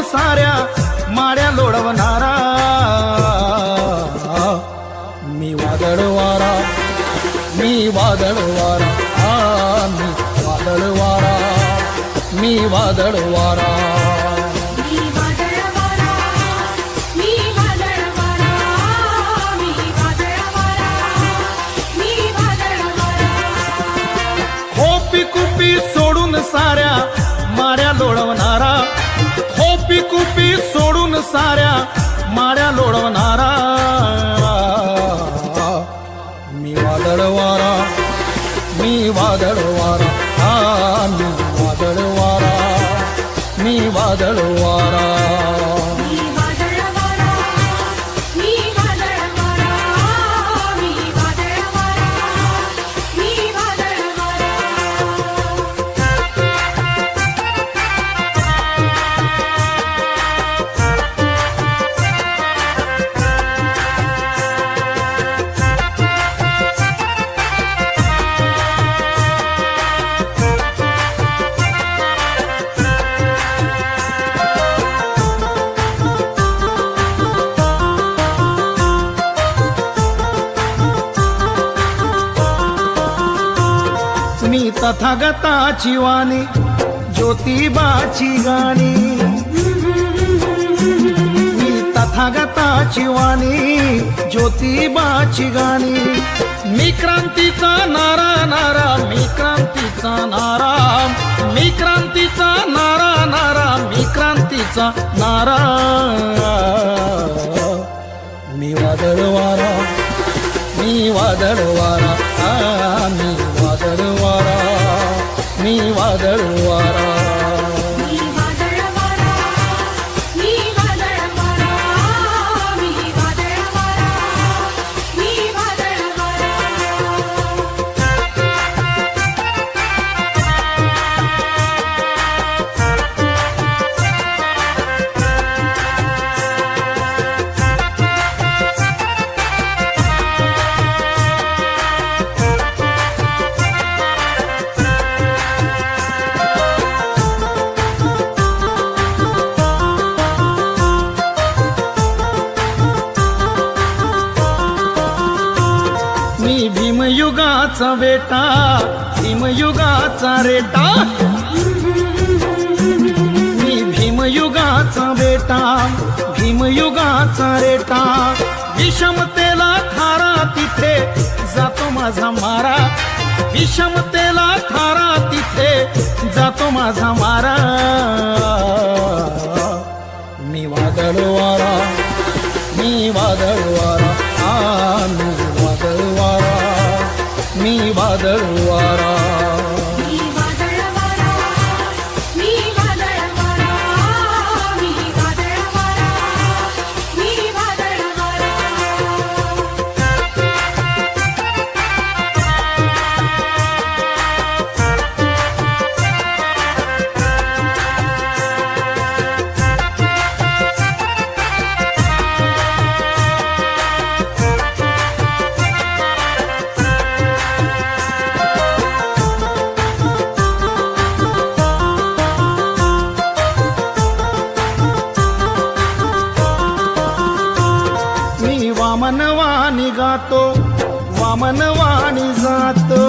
साऱ्या माड्या लोळवणारा मी वादळ वारा, मी वादळ वारा, मी वादळ वारा, मी वादळ वारा. कुपी सोडून साऱ्या माड्या लोळवणारा, खोपी कुपी सोडून साऱ्या माड्या लोळवणारा मी वादळ वारा, मी वादळ वारा, मी वादळ वारा, मी वादळ वारा. मी तथागताची वाणी ज्योतिबाची गाणी, मी तथागताची वाणी ज्योतिबाची गाणी. मी क्रांतीचा नारा नारा, मी क्रांतीचा नारा, मी क्रांतीचा नारा नारा, मी क्रांतीचा नारा. मी वादळ वारा, मी वादळ वारा, मी वादळ वारा, मी वादळ वारा. मी भीमयुगाचा बेटा, भीमयुगाचा रेटा, मी भीमयुगाचा बेटा, भीमयुगाचा रेटा. विषमतेला थारा तिथे जातो माझा मारा, विषमतेला थारा तिथे जातो माझा मारा. मी वादळ वारा, मी वादळ वारा, मी वादळ वारा, मी वादळ वारा. वामनवाणी गातो, वामनवाणी जातो,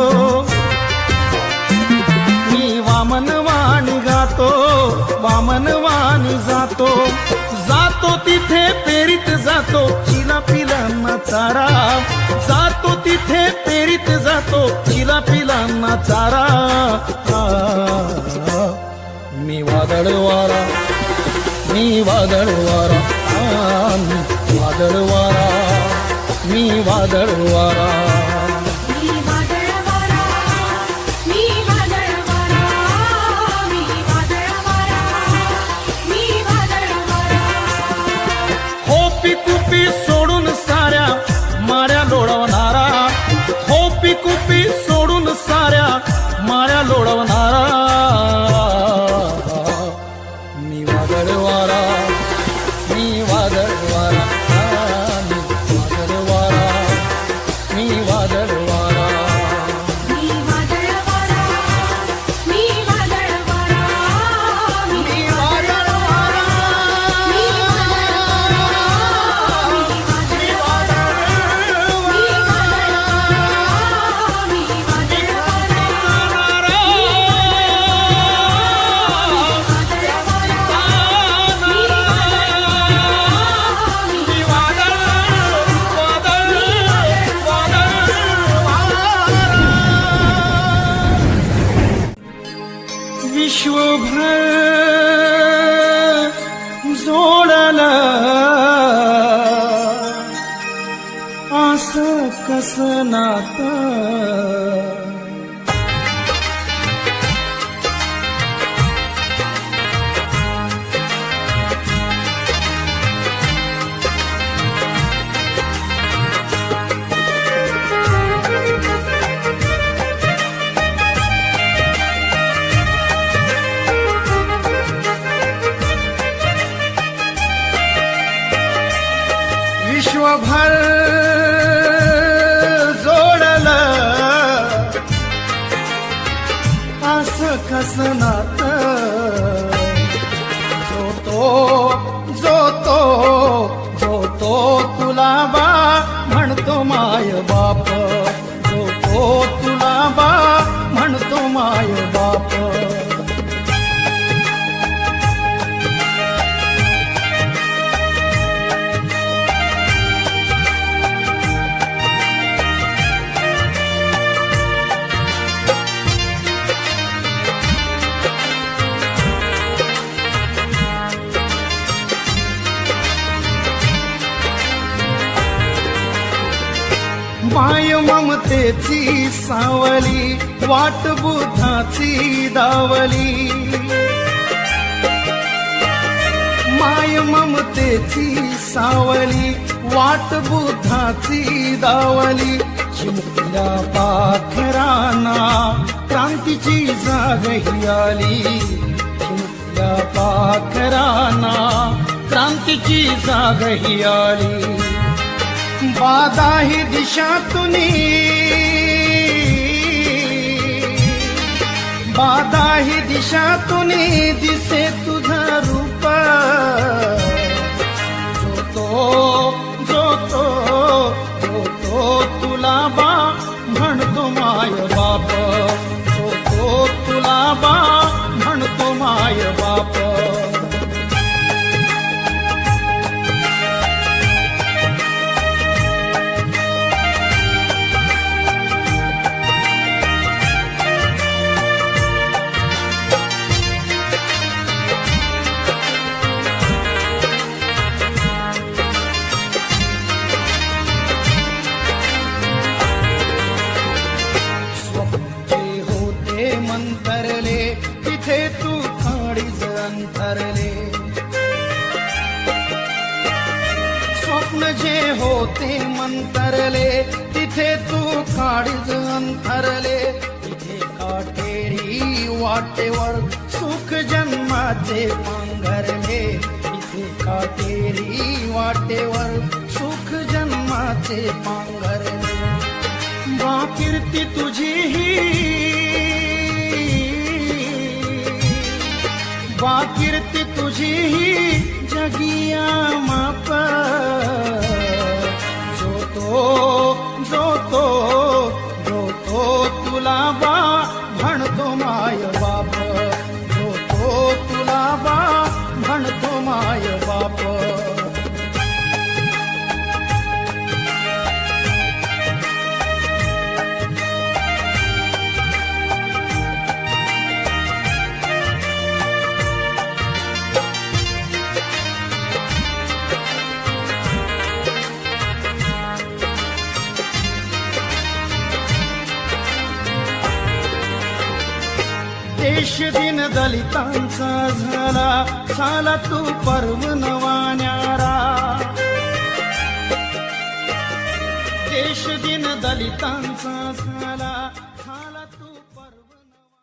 मी वामनवाणी गातो, वामनवाणी जातो. जातो तिथे पेरीत जातो चिला पिलांना चारा, जातो तिथे पेरीत जातो चिला पिलांना चारा. मी वादळ वारा, मी वादळ वारा, मी वादळ वारा, मी वादळ वारा. खोपी कुपी सोडून साऱ्या माड्या लोळवणारा, खोपी कुपी सोडून साऱ्या माड्या लोळवणारा मी वादळ वारा, मी वादळ वारा, मी वादळ वारा, मी वादळ कसं नातं. विश्वभर जोडलं असं कसं नातं. जो तो तुला बा म्हणतो माय बाप. जो तो तुला बा म्हणतो माय बाप. माय ममतेची सावली वाट बुधाची दावली. माय ममतेची सावली वाट बुधाची दावली. चिमुकल्या पाखरांना क्रांतीची जाग ही आली. चिमुकल्या पाखरांना क्रांतीची जाग ही आली. बादाही दिशातुनी बादाही दिशातुनी दिसे तुझा रूप. जो तो तुला बा म्हणतो माय बाप. जो तो तुला बा म्हणतो माय बाप. मंतरले तिथे तू काळीज अंतरले. स्वप्न जे होते मंतरले तिथे तू काळीज अंतरले. तिथे काटेरी वाटेवर सुख जन्माचे पांघरले. तिथे काटेरी वाटेवर सुख जन्माचे पांघरले. बा कीर्ती तुझी ही बा कीर्ती तुझी ही जगिया माप. जो तो तुला बा म्हणतो माय बाप. जो तो तुला बा म्हणतो माय बाप. देश दिन दलितांचा झाला तू पर्व नवा न्यारा. देश दिन दलितांचा झाला तू पर्व नवा.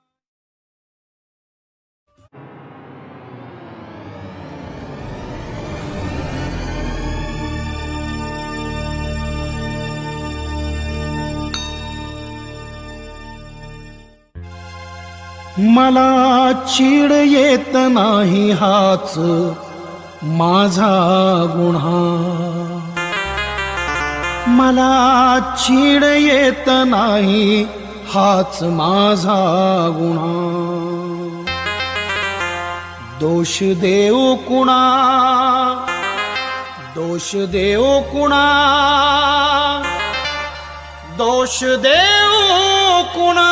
मला चीड येत नाही हाच माझा गुन्हा. मला चीड येत नाही हाच माझा गुन्हा. दोष देऊ कुणा दोष देऊ कुणा दोष देऊ कुणा.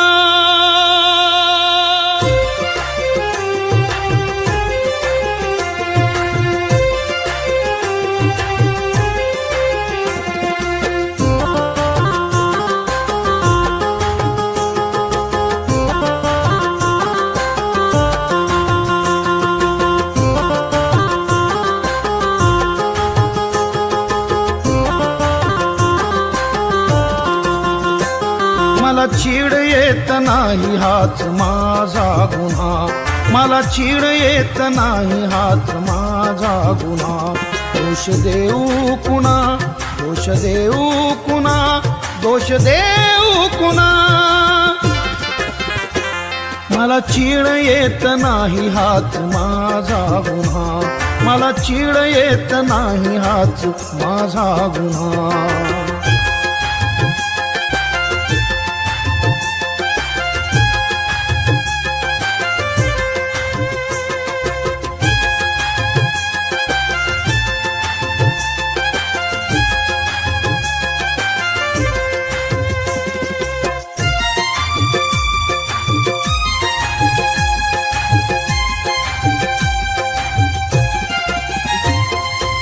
मला चीड येत नाही हाच माझा गुन्हा, मला चीड येत नाही हाच माझा गुन्हा. दोष देऊ कुणा, दोष देऊ कुणा, दोष देऊ कुणा. मला चीड येत नाही हाच माझा गुन्हा, मला चीड येत नाही हाच माझा गुन्हा.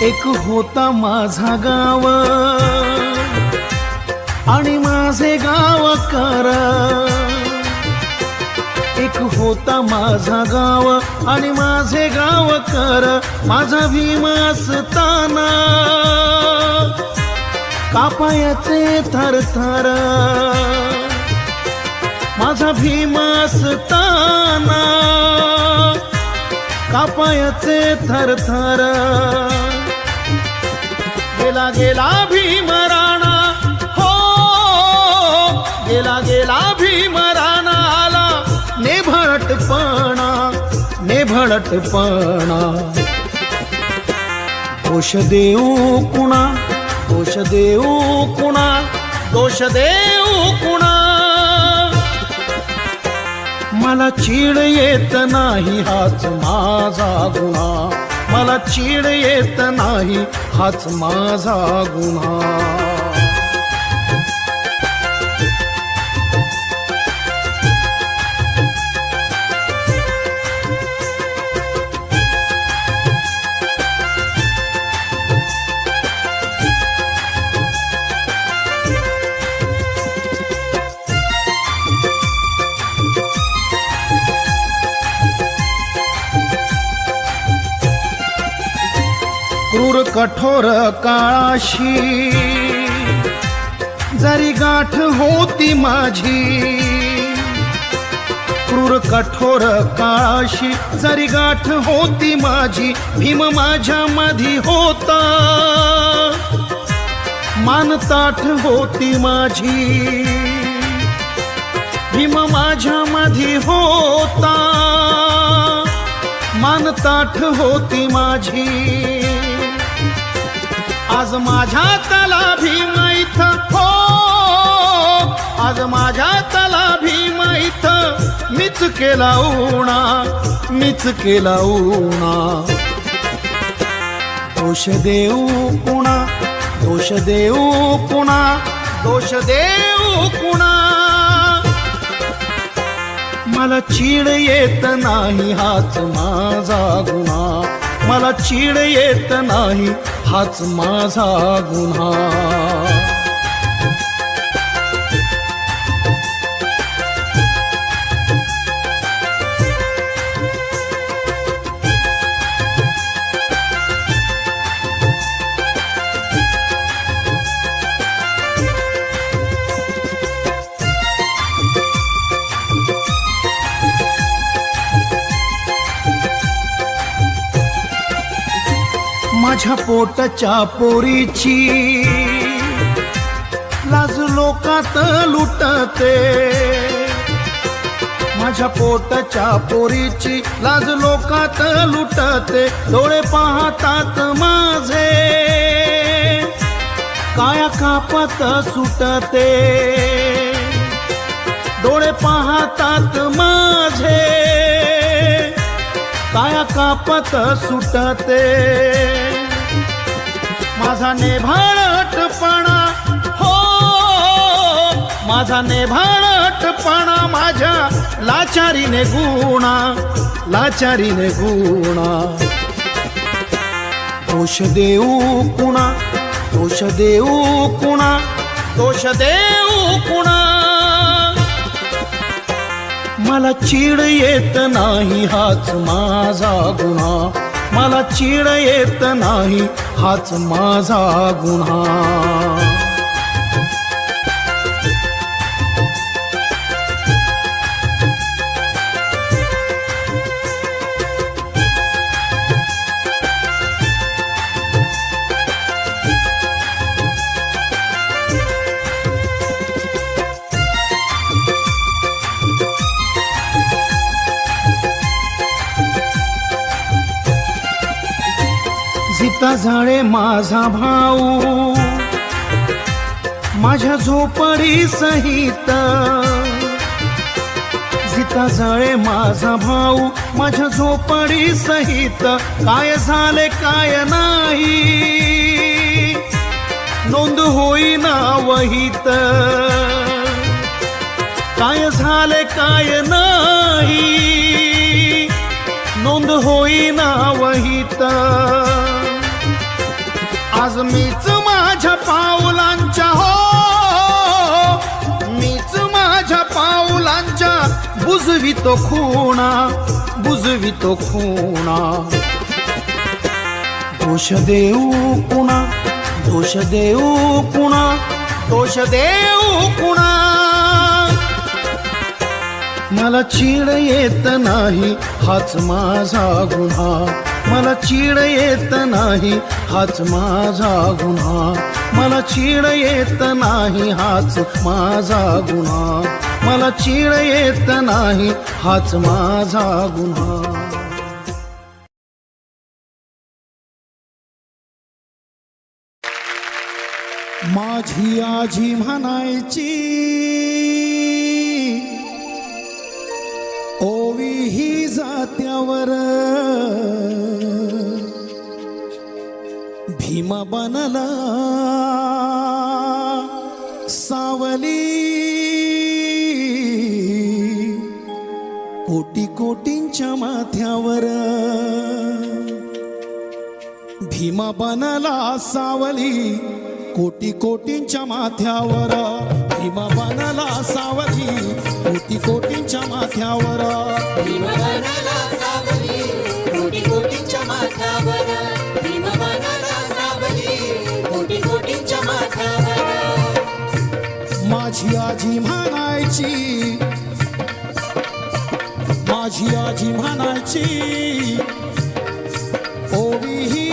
एक होता माझा गाव आणि माझे गावकर, एक होता माझा गाव आणि माझे गावकर. माझा भीम असताना कापायाचे थरथर, माझा भीम असताना कापायाचे थरथर. गेला गेला भीम राणा, हो गेला गेला भीम राणा. आला नेभळटपणा, नेभळटपणा. दोष देऊ कुणा, दोष देऊ कुणा, दोष देऊ कुणा. मला चीड येत नाही हाच माझा गुन्हा, मला चीड येत नाही हाच माझा गुन्हा. क्रूर कठोर काळाशी जरी गाठ होती माझी, क्रूर कठोर काळाशी जरी गाठ होती माझी. भीम माझ्या मधी होता, मानताठ होती माझी. भीम माझ्या मधी होता, मानताठ होती माझी. आज माझ्या तला भीम इथं, हो आज माझ्या तला भीम इथं. मीच केला उणा, मीच केला उणा. दोष देऊ कुणा, दोष देऊ कुणा, दोष देऊ कुणा. मला चीड येत नाही हाच माझा गुन्हा, मला चीड येत नाही हाच माझा गुन्हा. माझ्या पोटाच्या पोरीची लाज लोकात लुटते, माझ्या पोटाच्या पोरीची लाज लोकात लुटते. डोळे पाहतात माझे काया कापत सुटते, डोळे पाहतात माझे काया कापत सुटते. माझा नेभाळटपणा, हो माझा नेभाळटपणा. माझ्या लाचारीने गुणा, लाचारीने गुणा. दोष देऊ कुणा, दोष देऊ कुणा, दोष देऊ कुणा. मला चीड येत नाही हाच माझा गुन्हा, मला चीड येत नाही हाच माझा गुन्हा. जिता जाळे माझा भाऊ माझ्या झोपडी सहित, जिता जाळे माझा भाऊ माझ्या झोपडी सहित, काय झाले काय नाही नोंद होईना वहीत, काय झाले काय नाही नोंद होईना वहीत. आज मीच माझ्या पाऊलांच्या मीच माझ्या पाऊलांच्या बुजवितो खुणा, बुजवितो खुणा. दोष देऊ कुणा, दोष देऊ कुणा, दोष देऊ कुणा. मला चीड येत नाही हाच माझा गुन्हा, मला चीड येत नाही हाच माझा गुन्हा, मला चीड येत नाही हाच माझा गुन्हा, मला चीड येत नाही हाच माझा गुन्हा. माझी आजी म्हणायची ओवी ही जात्यावर भीम बनला सावली, कोटी कोटींच्या माथ्यावर भीम बनला सावली, कोटी कोटींच्या माथ्यावर भीम बनला सावली, कोटी कोटींच्या माथ्यावर भीम बनला सावली, कोटी कोटींच्या माथ्यावर भीम बनला सावली, कोटी कोटींच्या माथ्यावर. माझी आजी म्हणायची, माझी आजी म्हणायची ओवी ही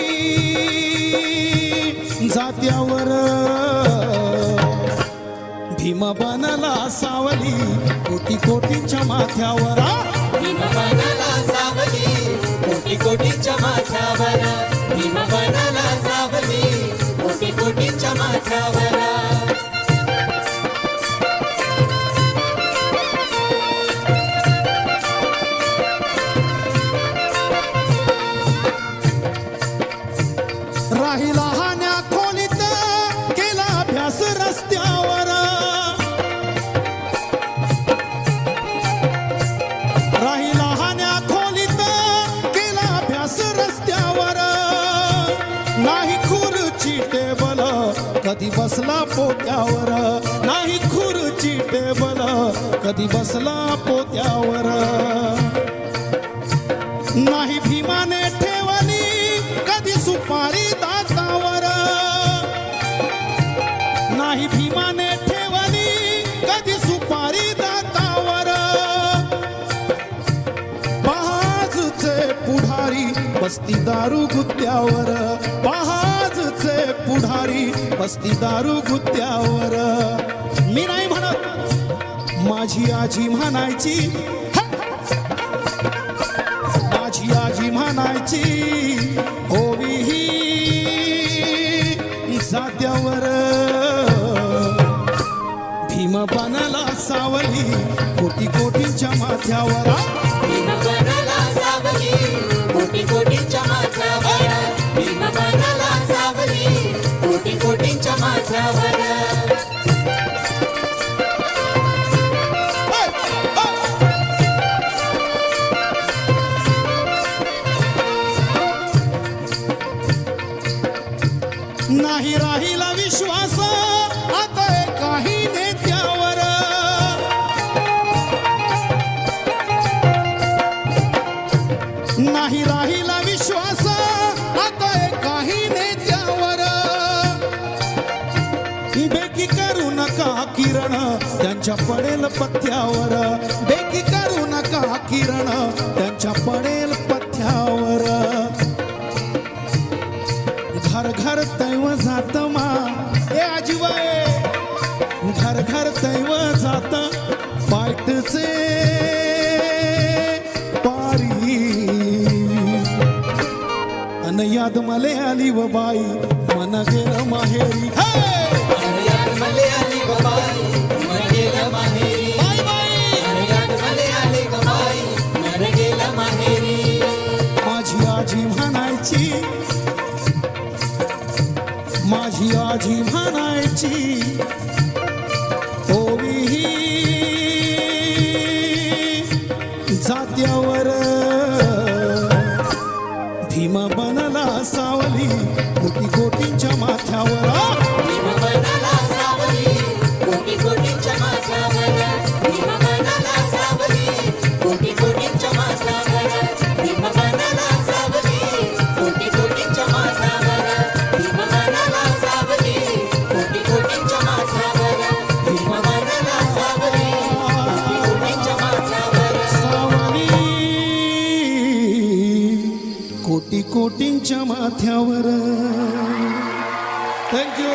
जात्यावर भीम बनला सावली, कोटी कोटींच्या माथ्यावर भीम बनला सावली, कोटी कोटींच्या माथ्यावर भीम बनला सावली, कोटी कोटींच्या माथ्यावर. राहिला हाण्या खोलीत केला अभ्यास रस्त्यावर, राहिला हाण्या खोलीत केला अभ्यास रस्त्यावर. नाही खुर्ची टेबल कधी बसला पोत्यावर, नाही खुर्ची टेबल कधी बसला पोत्यावर. नाही भीमाने ठेवली कधी सुपारी दातावर, नाही भीमाने ठेवली कधी सुपारी दातावर. बहाजचे पुढारी बसती दारू गुत्त्यावर, बहाजचे पुढारी बसती दारू गुत्त्यावर. मी नाही म्हणत, माझी आजी म्हणायची, माझी आजी म्हणायची ओवी ही जात्यावर भीम बनला सावली, कोटी कोटींच्या माथ्यावर भीम बनला सावली, कोटी कोटींच्या माथ्यावर भीम बनला सावली, कोटी कोटींच्या माथ्यावर. नाही राहिला विश्वास आता काही नेत्यावर, नाही राहिला विश्वास आता काही नेत्यावर. बेकी करू नका किरण त्यांच्या पडेल पथ्यावर, बेकी करू नका किरण त्यांच्या पडेल पथ्यावर. घर घर दैव जात मा ए आजीबाई, घर घर दैव जात पाटचे पारी. अन याद मले आली व बाई मन गेलं माहेरी याद मले आली ग बाई मन गेलं माहेरी याद मले आली ग बाई मन गेलं माहेरी माझी आजी म्हणायची माझी आजी म्हणायची ओवी जात्यावर भीम बनला सावली कोटी कोटींच्या माथ्यावर भीम बनाला सावली कोटी कोटींच्या माथ्यावर भीम बनाला सावली कोटी कोटींच्या माथ्यावर भीम बनाला सावली कोटी कोटींच्या माथ्यावर भीम बनाला सावली कोटी कोटींच्या माथ्यावर भीम बनाला सावली कोटी कोटींच्या माथ्यावर सावली कोटी कोटींच्या माथ्यावर थँक्यू